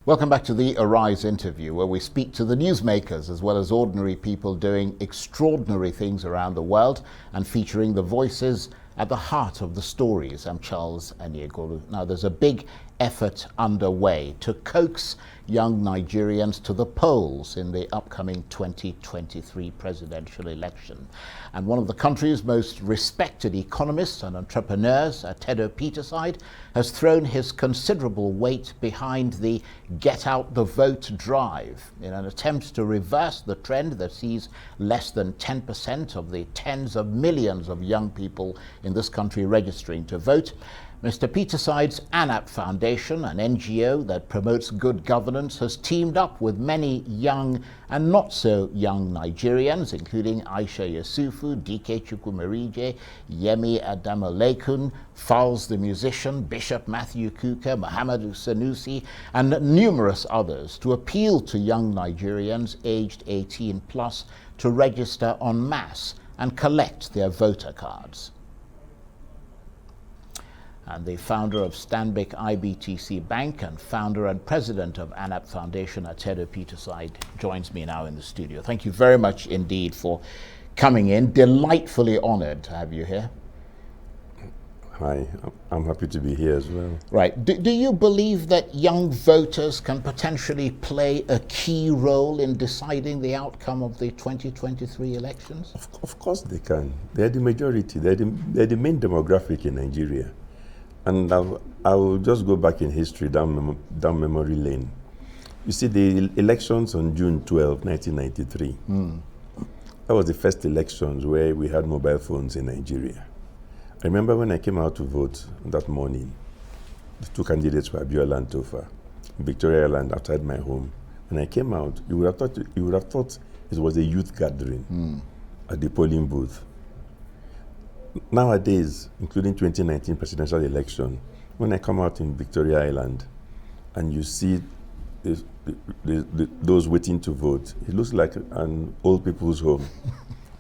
Welcome back to the Arise interview, where we speak to the newsmakers as well as ordinary people doing extraordinary things around the world and featuring the voices at the heart of the stories. I'm Charles Aniegolu. Now, there's a big effort underway to coax young Nigerians to the polls in the upcoming 2023 presidential election. And one of the country's most respected economists and entrepreneurs, Atedo Peterside, has thrown his considerable weight behind the Get Out the Vote drive in an attempt to reverse the trend that sees less than 10% of the tens of millions of young people in this country registering to vote. Mr. Peterside's Anap Foundation, an NGO that promotes good governance, has teamed up with many young and not so young Nigerians, including Aisha Yusufu, DK Chukwumerije, Yemi Adamalekun, Falz the musician, Bishop Matthew Kuka, Muhammadu Sanusi, and numerous others to appeal to young Nigerians aged 18 plus to register en masse and collect their voter cards. And the founder of Stanbic IBTC Bank and founder and president of Anap Foundation, Atedo Peterside, joins me now in the studio. Thank you very much indeed for coming in. Delightfully honored to have you here. Hi, I'm happy to be here as well. Right. Do you believe that young voters can potentially play a key role in deciding the outcome of the 2023 elections? Of course they can. They're the majority. They're the main demographic in Nigeria. And I'll just go back in history, down memory lane. You see, the elections on June 12, 1993, that was the first elections where we had mobile phones in Nigeria. I remember when I came out to vote that morning, the two candidates were Abiola and Tofa, in Victoria Island outside my home. When I came out, you would have thought it was a youth gathering at the polling booth. Nowadays, including 2019 presidential election, when I come out in Victoria Island and you see those waiting to vote, it looks like an old people's home.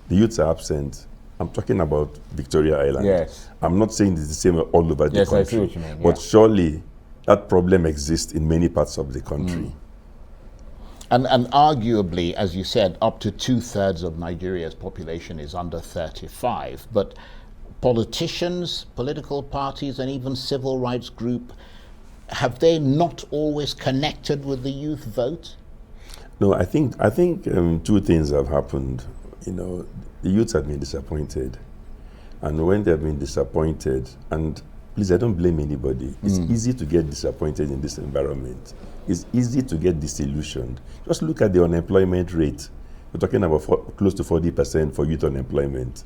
The youths are absent. I'm talking about Victoria Island. Yes. I'm not saying it's the same all over the country. I see what you mean, but surely that problem exists in many parts of the country. And arguably, as you said, up to 2/3 of Nigeria's population is under 35. But politicians, political parties, and even civil rights groups, have they not always connected with the youth vote? No, I think two things have happened. You know, the youths have been disappointed, and when they have been disappointed, and please, I don't blame anybody. It's easy to get disappointed in this environment. It's easy to get disillusioned. Just look at the unemployment rate. We're talking about close to 40% for youth unemployment.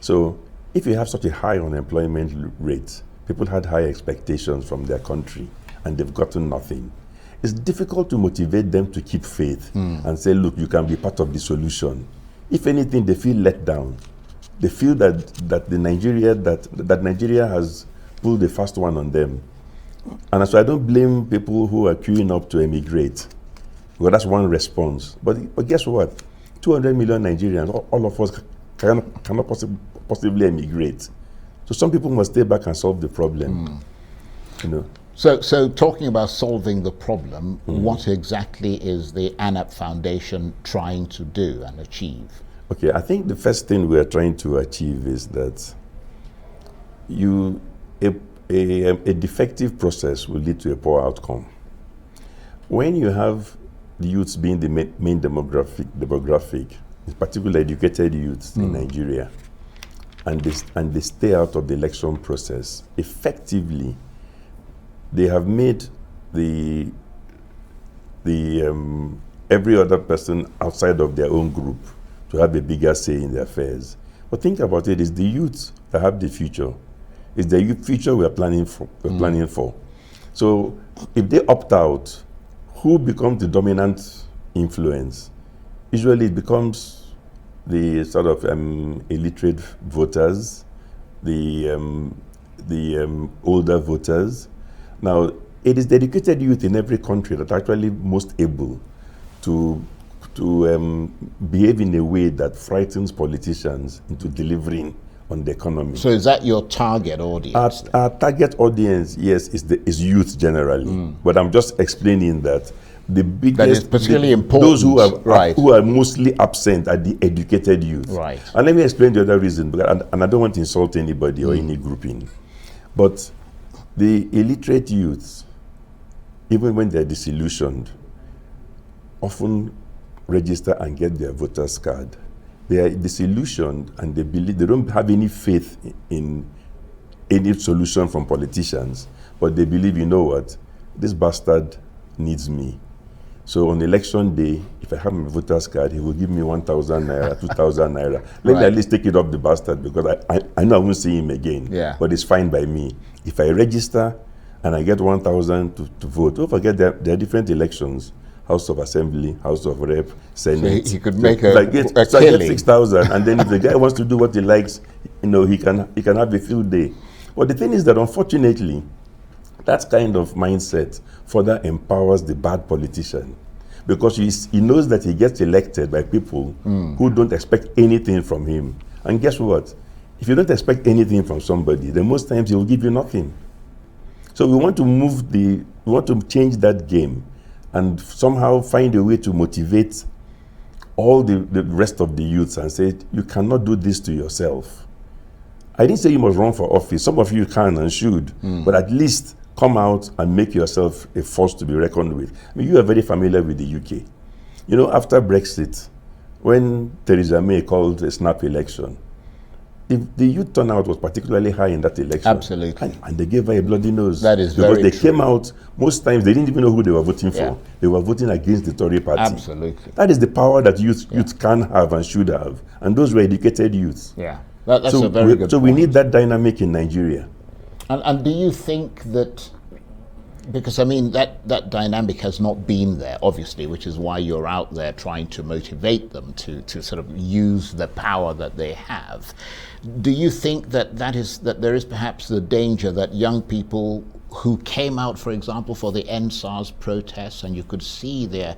So if you have such a high unemployment rate, people had high expectations from their country, and they've gotten nothing. It's difficult to motivate them to keep faith and say, look, you can be part of the solution. If anything, they feel let down. They feel that Nigeria has pulled the first one on them. And so I don't blame people who are queuing up to emigrate. Well, that's one response. But guess what? 200 million Nigerians, all of us cannot possibly emigrate. So some people must stay back and solve the problem. You know. So talking about solving the problem, what exactly is the Anap Foundation trying to do and achieve? Okay, I think the first thing we are trying to achieve is that a defective process will lead to a poor outcome. When you have the youths being the main demographic, in particular educated youths in Nigeria, and they stay out of the election process, effectively, they have made the every other person outside of their own group to have a bigger say in their affairs. But think about it: it's the youth that have the future. It's the youth future we are planning for. So, if they opt out, who becomes the dominant influence? Usually, it becomes the sort of illiterate voters, the older voters. Now, it is the educated youth in every country that are actually most able to behave in a way that frightens politicians into delivering on the economy. So is that your target audience? Our target audience, yes, is youth generally. But I'm just explaining that the biggest, that is particularly important. Those who are right. who are mostly absent are the educated youth. Right. And let me explain the other reason, because, and I don't want to insult anybody or any grouping, but the illiterate youths, even when they're disillusioned, often register and get their voter's card. They are disillusioned and they believe they don't have any faith in any solution from politicians, but they believe, you know what, this bastard needs me. So on election day, if I have my voter's card, he will give me 1,000 naira, 2,000 naira. Let me at least take it off the bastard, because I know I won't see him again. Yeah. But it's fine by me. If I register and I get 1,000 to vote, don't forget there are different elections. House of Assembly, House of Rep, Senate. So he could make a I get killing. 6,000, and then if the guy wants to do what he likes, he can have a field day. But the thing is that, unfortunately, that kind of mindset further empowers the bad politician, because he knows that he gets elected by people who don't expect anything from him. And guess what? If you don't expect anything from somebody, then most times he will give you nothing. So we want to change that game and somehow find a way to motivate all the rest of the youths and say, you cannot do this to yourself. I didn't say you must run for office. Some of you can and should, but at least come out and make yourself a force to be reckoned with. I mean, you are very familiar with the UK. After Brexit, when Theresa May called a snap election, the youth turnout was particularly high in that election. Absolutely. And they gave her a bloody nose. That is because very they came out, most times they didn't even know who they were voting for. Yeah. They were voting against the Tory party. Absolutely. That is the power that youth can have and should have. And those were educated youths. Yeah, that's a very good point. So we need that dynamic in Nigeria. And do you think that, because I mean that dynamic has not been there, obviously, which is why you're out there trying to motivate them to sort of use the power that they have. Do you think that there is perhaps the danger that young people who came out, for example, for the EndSARS protests, and you could see their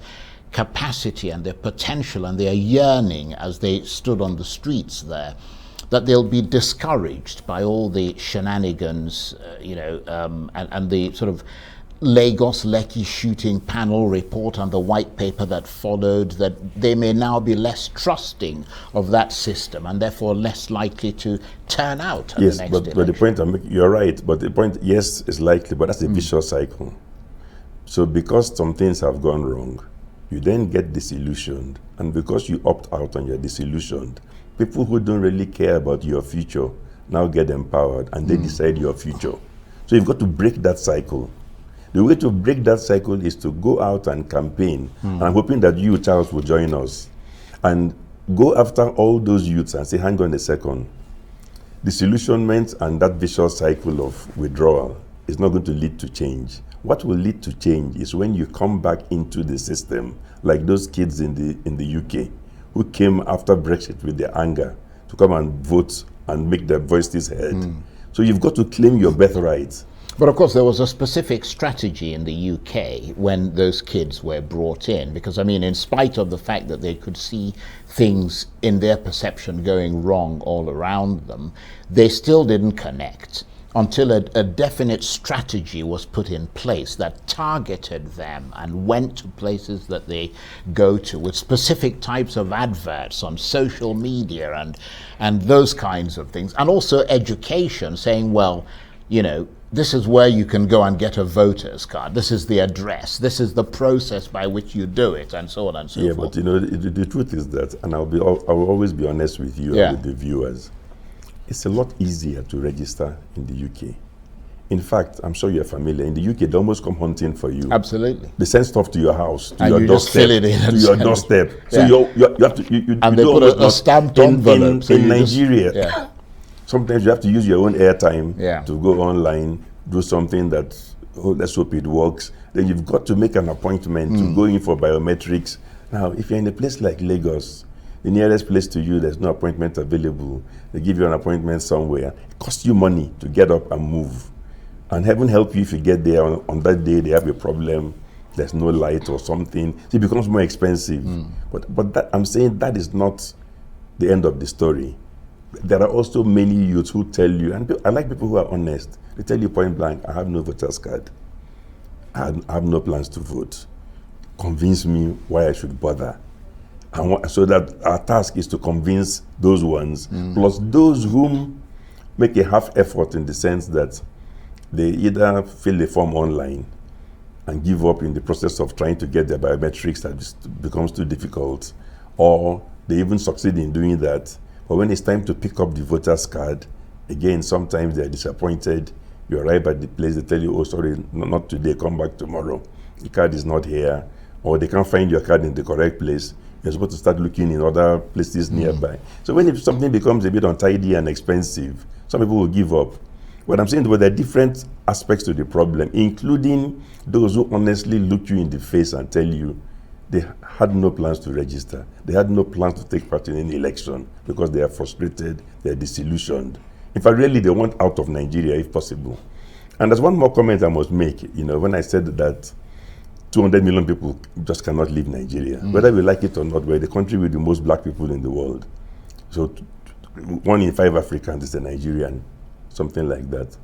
capacity and their potential and their yearning as they stood on the streets there, that they'll be discouraged by all the shenanigans, and the sort of Lagos Lekki shooting panel report and the white paper that followed, that they may now be less trusting of that system and therefore less likely to turn out at the next election? But the point I'm making, you're right, but the point, yes, is likely, but that's a vicious cycle. So because some things have gone wrong, you then get disillusioned, and because you opt out and you're disillusioned, people who don't really care about your future now get empowered and they decide your future. So you've got to break that cycle. The way to break that cycle is to go out and campaign. And I'm hoping that you, Charles, will join us and go after all those youths and say, hang on a second. Disillusionment and that vicious cycle of withdrawal is not going to lead to change. What will lead to change is when you come back into the system, like those kids in the UK who came after Brexit with their anger to come and vote and make their voices heard. So you've got to claim your birthright. But of course, there was a specific strategy in the UK when those kids were brought in, because I mean, in spite of the fact that they could see things in their perception going wrong all around them, they still didn't connect until a definite strategy was put in place that targeted them and went to places that they go to with specific types of adverts on social media and those kinds of things. And also education, saying, well, this is where you can go and get a voter's card. This is the address. This is the process by which you do it, and so on and so forth. Yeah, but the truth is that, and I will always be honest with you and with the viewers, it's a lot easier to register in the UK. In fact, I'm sure you're familiar. In the UK, they almost come hunting for you. Absolutely. They send stuff to your house, to and your you doorstep, just fill it in to your doorstep. So you have to. And they put a stamped envelope in Nigeria. Sometimes you have to use your own airtime to go online, do something that, let's hope it works. Then you've got to make an appointment to go in for biometrics. Now, if you're in a place like Lagos, the nearest place to you, there's no appointment available. They give you an appointment somewhere. It costs you money to get up and move. And heaven help you if you get there on that day, they have a problem, there's no light or something. So it becomes more expensive. But that, I'm saying that is not the end of the story. there are also many youths who tell you, and I like people who are honest. They tell you point blank, I have no voter's card. I have no plans to vote. Convince me why I should bother. So that our task is to convince those ones, plus those whom make a half effort in the sense that they either fill the form online and give up in the process of trying to get their biometrics that becomes too difficult, or they even succeed in doing that. But when it's time to pick up the voter's card, again, sometimes they're disappointed. You arrive at the place, they tell you, oh, sorry, not today, come back tomorrow. The card is not here. Or they can't find your card in the correct place. You're supposed to start looking in other places nearby. So when something becomes a bit untidy and expensive, some people will give up. What I'm saying is, there are different aspects to the problem, including those who honestly look you in the face and tell you they had no plans to register. They had no plans to take part in any election because they are frustrated, they are disillusioned. In fact, really, they want out of Nigeria if possible. And there's one more comment I must make. When I said that 200 million people just cannot leave Nigeria, whether we like it or not, we're the country with the most black people in the world. So 1 in 5 Africans is a Nigerian, something like that.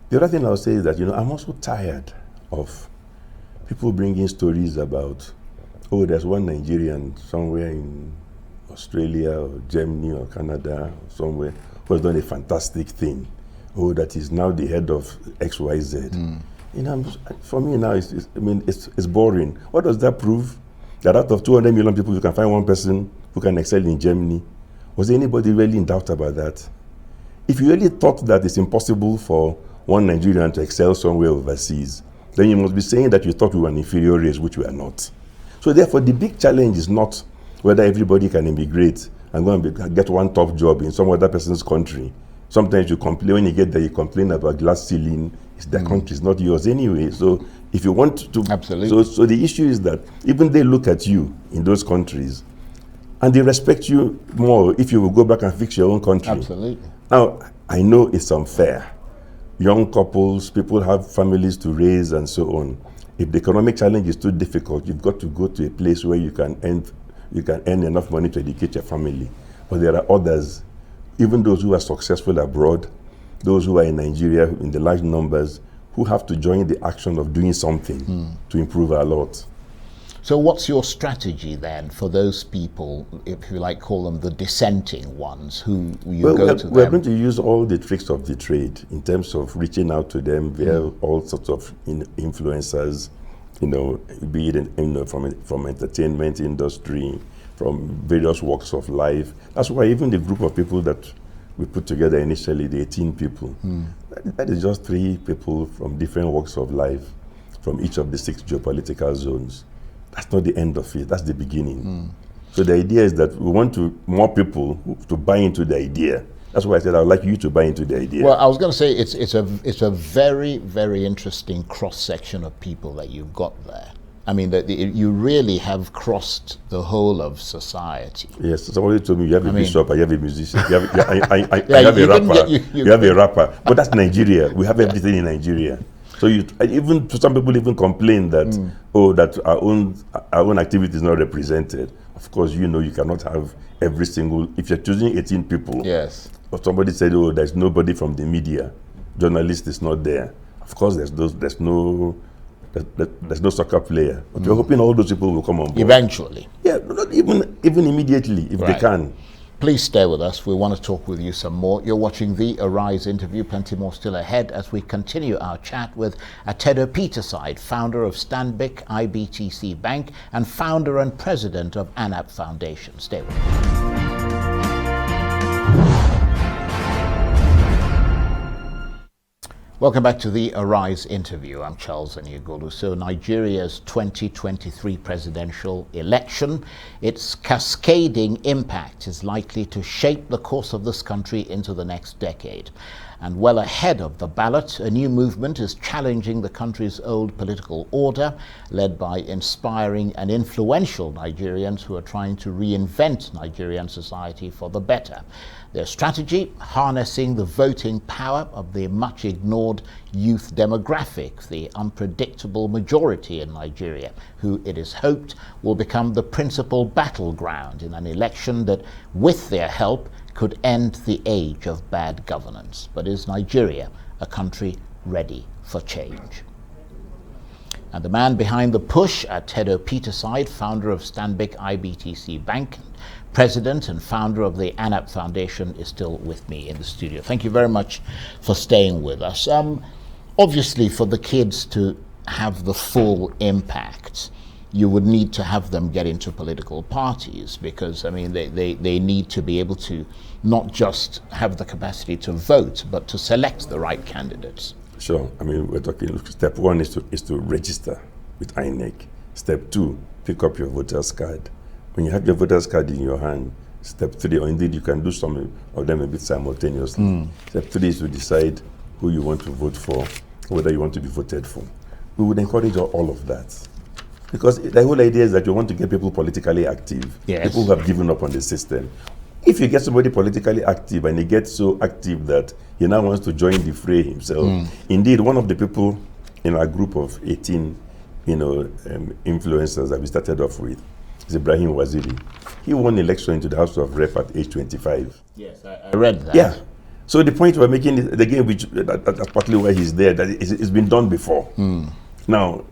The other thing I'll say is that, I'm also tired of people bringing stories about, oh, there's one Nigerian somewhere in Australia or Germany or Canada or somewhere who has done a fantastic thing. Oh, that is now the head of XYZ. For me now, it's boring. What does that prove? That out of 200 million people, you can find one person who can excel in Germany. Was anybody really in doubt about that? If you really thought that it's impossible for one Nigerian to excel somewhere overseas, then you must be saying that you thought we were an inferior race, which we are not. So therefore, the big challenge is not whether everybody can immigrate and go and get one top job in some other person's country. Sometimes you complain, when you get there, you complain about glass ceiling. It's their country, it's not yours anyway. So if you want to... Absolutely. So the issue is that even they look at you in those countries and they respect you more if you will go back and fix your own country. Absolutely. Now, I know it's unfair. Young couples, people have families to raise and so on. If the economic challenge is too difficult, you've got to go to a place where you can earn enough money to educate your family. But there are others, even those who are successful abroad, those who are in Nigeria in the large numbers, who have to join the action of doing something to improve our lot. So what's your strategy then for those people, if you like call them the dissenting ones, who you go to them? We're going to use all the tricks of the trade in terms of reaching out to them via all sorts of influencers, be it from entertainment industry, from various walks of life. That's why even the group of people that we put together initially, the 18 people, that is just 3 people from different walks of life, from each of the 6 geopolitical zones. That's not the end of it, that's the beginning. So the idea is that we want more people to buy into the idea. That's why I said I would like you to buy into the idea. Well, I was going to say it's a very, very interesting cross-section of people that you've got there. I mean, you really have crossed the whole of society. Yes, somebody told me you have a bishop, you have a musician, you have a rapper, you have a rapper. But that's Nigeria. We have everything in Nigeria. So even some people even complain that that our own activity is not represented. Of course, you cannot have every single. If you're choosing 18 people, yes. Or somebody said, oh, there's nobody from the media, journalist is not there. Of course, there's no soccer player. But we're hoping all those people will come on board. Eventually. Yeah, not even immediately, if they can. Please stay with us. We want to talk with you some more. You're watching the Arise interview. Plenty more still ahead as we continue our chat with Atedo Peterside, founder of Stanbic IBTC Bank and founder and president of Anap Foundation. Stay with us. Welcome back to the Arise interview. I'm Charles Aniagolu. So Nigeria's 2023 presidential election, its cascading impact is likely to shape the course of this country into the next decade. And well ahead of the ballot, a new movement is challenging the country's old political order, led by inspiring and influential Nigerians who are trying to reinvent Nigerian society for the better. Their strategy, harnessing the voting power of the much ignored youth demographic, the unpredictable majority in Nigeria, who it is hoped will become the principal battleground in an election that, with their help, could end the age of bad governance. But is Nigeria a country ready for change? And the man behind the push, Atedo Peterside, founder of Stanbic IBTC Bank, president and founder of the Anap Foundation, is still with me in the studio. Thank you very much for staying with us. Obviously, for the kids to have the full impact, you would need to have them get into political parties, because, I mean, they need to be able to not just have the capacity to vote, but to select the right candidates. Sure. I mean, we're talking, step one is to register with INEC. Step two, pick up your voter's card. When you have your voter's card in your hand, step three, or indeed you can do some of them a bit simultaneously. Step three is to decide who you want to vote for, whether you want to be voted for. We would encourage all of that. Because the whole idea is that you want to get people politically active, yes, people who have given up on the system. If you get somebody politically active and he gets so active that he now wants to join the fray himself, indeed, one of the people in our group of 18, influencers that we started off with is Ibrahim Waziri. He won election into the House of Rep at age 25. Yes, I read that. Yeah. So the point we're making is, again, which that's partly why he's there, that it's been done before. Now,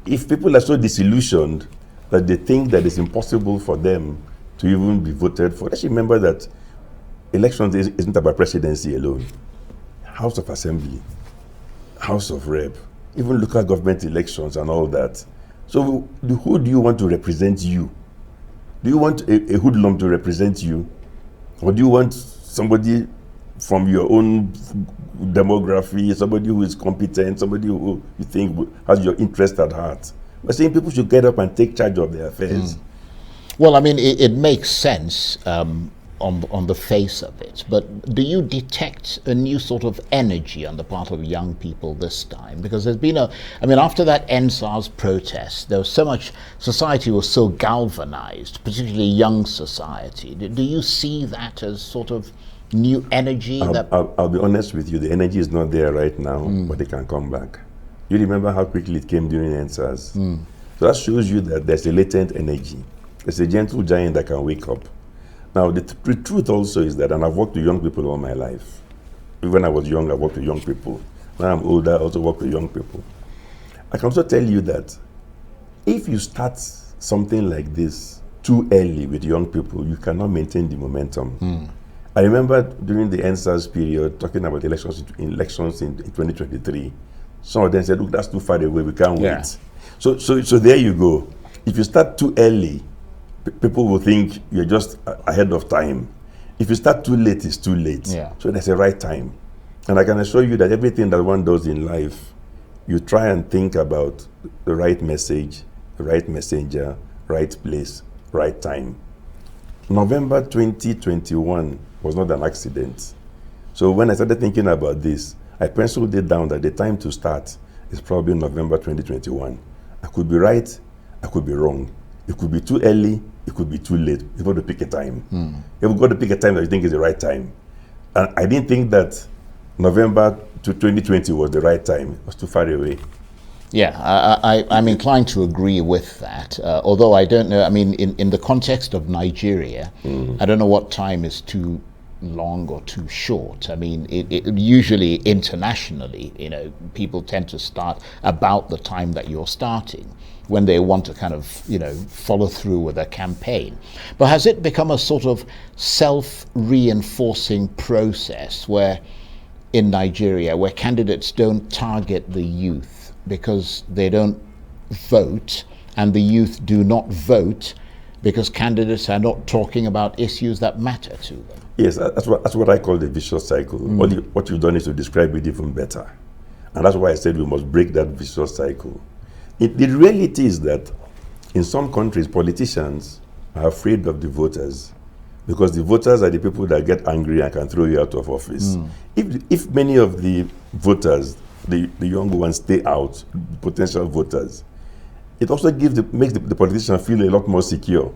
if people are so disillusioned that they think that it's impossible for them to even be voted for, let's remember that elections isn't about presidency alone. House of Assembly, House of Rep, even local government elections and all that. So who do you want to represent you? Do you want a hoodlum to represent you? Or do you want somebody from your own demography, somebody who is competent, somebody who you think has your interest at heart? We're saying people should get up and take charge of their affairs. Well, I mean, it makes sense on the face of it, but do you detect a new sort of energy on the part of young people this time? Because there's been after that NSAS protest, there was so much, society was so galvanized, particularly young society. Do you see that as sort of new energy? I'll be honest with you, the energy is not there right now, but it can come back. You remember how quickly it came during NSAS? So that shows you that there's a latent energy. There's a gentle giant that can wake up. Now, the truth also is that, and I've worked with young people all my life. Even when I was young, I worked with young people. Now I'm older, I also work with young people. I can also tell you that if you start something like this too early with young people, you cannot maintain the momentum. I remember during the NSAS period, talking about elections in 2023, some of them said, look, that's too far away, we can't wait. So there you go. If you start too early, people will think you're just ahead of time. If you start too late, it's too late. So there's a right time. And I can assure you that everything that one does in life, you try and think about the right message, the right messenger, right place, right time. November 2021 was not an accident. So when I started thinking about this, I penciled it down that the time to start is probably November 2021. I could be right, I could be wrong. It could be too early, it could be too late. You've got to pick a time. You've got to pick a time that you think is the right time. And I didn't think that November to 2020 was the right time. It was too far away. Yeah, I'm inclined to agree with that. Although I don't know, I mean, in the context of Nigeria, I don't know what time is too long or too short. I mean, it usually internationally, people tend to start about the time that you're starting, when they want to kind of, follow through with a campaign. But has it become a sort of self-reinforcing process where, in Nigeria, where candidates don't target the youth because they don't vote, and the youth do not vote because candidates are not talking about issues that matter to them? Yes, that's what I call the vicious cycle. What you've done is to describe it even better. And that's why I said we must break that vicious cycle. The reality is that in some countries, politicians are afraid of the voters because the voters are the people that get angry and can throw you out of office. If many of the voters, the young ones, stay out, potential voters, it also makes the politician feel a lot more secure.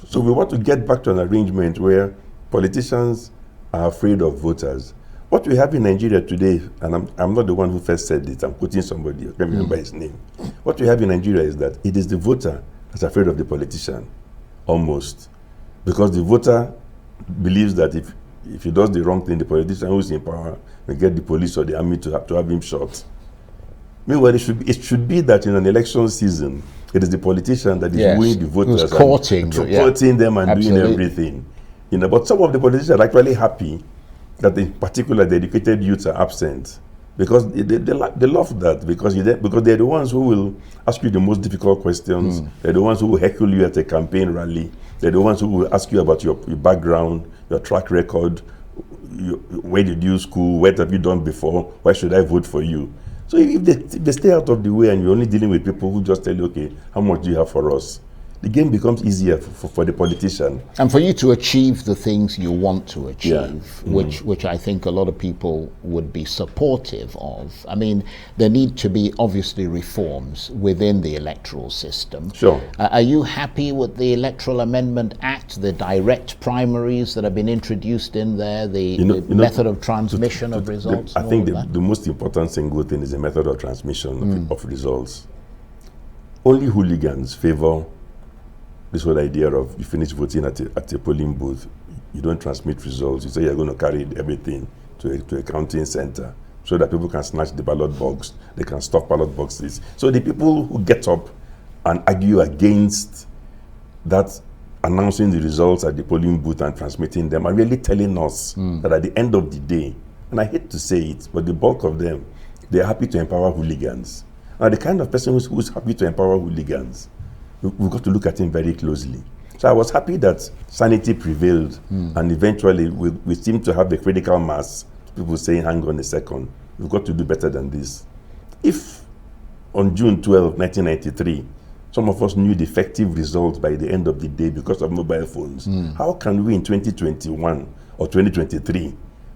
So we want to get back to an arrangement where politicians are afraid of voters. What we have in Nigeria today, and I'm not the one who first said it, I'm quoting somebody, I can't remember his name. What we have in Nigeria is that it is the voter that's afraid of the politician, almost. Because the voter believes that if he does the wrong thing, the politician who's in power will get the police or the army to have him shot. Meanwhile, it should be that in an election season, it is the politician that is wooing the voters, who's courting them and Absolutely. doing everything. But some of the politicians are actually happy that, in particular, the educated youths are absent, because they love that, because they're the ones who will ask you the most difficult questions. They're the ones who will heckle you at a campaign rally. They're the ones who will ask you about your background, your track record, where did you school, what have you done before, why should I vote for you? So if they stay out of the way and you're only dealing with people who just tell you, okay, how much do you have for us? The game becomes easier for the politician. And for you to achieve the things you want to achieve, which I think a lot of people would be supportive of. I mean, there need to be obviously reforms within the electoral system. Sure. Are you happy with the Electoral Amendment Act, the direct primaries that have been introduced in there, the method of transmission of results? I think the most important single thing is the method of transmission of results. Only hooligans favor this whole idea of you finish voting at a polling booth, you don't transmit results. You say you're going to carry everything to a counting center so that people can snatch the ballot box, they can stuff ballot boxes. So the people who get up and argue against that, announcing the results at the polling booth and transmitting them, are really telling us that at the end of the day, and I hate to say it, but the bulk of them, they're happy to empower hooligans. Now, the kind of person who's happy to empower hooligans, we've got to look at him very closely. So I was happy that sanity prevailed, and eventually we seem to have the critical mass. People saying, hang on a second, we've got to do better than this. If on June 12, 1993, some of us knew the effective results by the end of the day because of mobile phones, how can we in 2021 or 2023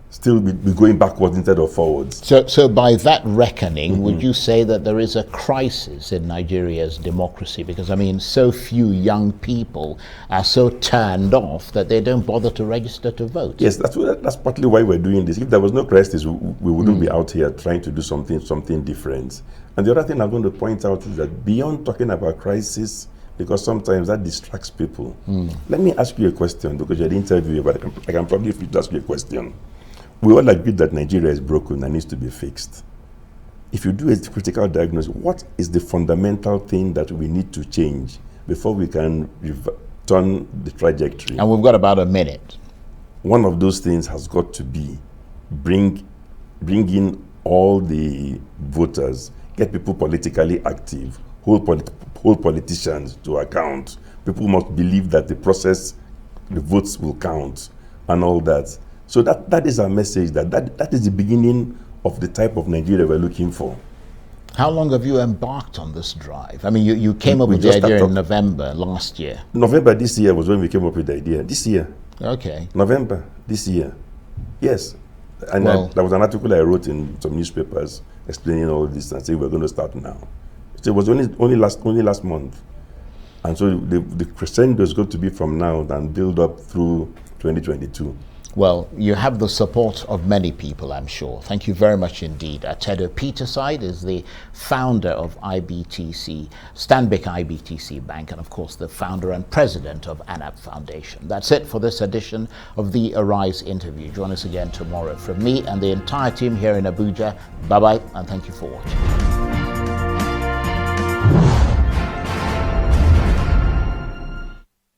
still be going backwards instead of forwards? So by that reckoning, would you say that there is a crisis in Nigeria's democracy? Because, I mean, so few young people are so turned off that they don't bother to register to vote. Yes, that's partly why we're doing this. If there was no crisis, we wouldn't be out here trying to do something different. And the other thing I'm going to point out is that beyond talking about crisis, because sometimes that distracts people, let me ask you a question, because you're the interviewer, but I can probably ask you a question. We all agree that Nigeria is broken and needs to be fixed. If you do a critical diagnosis, what is the fundamental thing that we need to change before we can turn the trajectory? And we've got about a minute. One of those things has got to be bring in all the voters, get people politically active, hold politicians to account. People must believe that the process, the votes will count and all that. So that is our message, that is the beginning of the type of Nigeria we're looking for. How long have you embarked on this drive? I mean, you came up with the idea in November last year. November this year was when we came up with the idea. This year. Okay. November this year. Yes. And there was an article I wrote in some newspapers explaining all this and saying we're going to start now. So it was only last month. And so the crescendo is going to be from now and build up through 2022. Well, you have the support of many people, I'm sure. Thank you very much indeed. Atedo Peterside is the founder of IBTC, Stanbic IBTC Bank, and of course the founder and president of Anap Foundation. That's it for this edition of the Arise interview. Join us again tomorrow. From me and the entire team here in Abuja, bye-bye, and thank you for watching.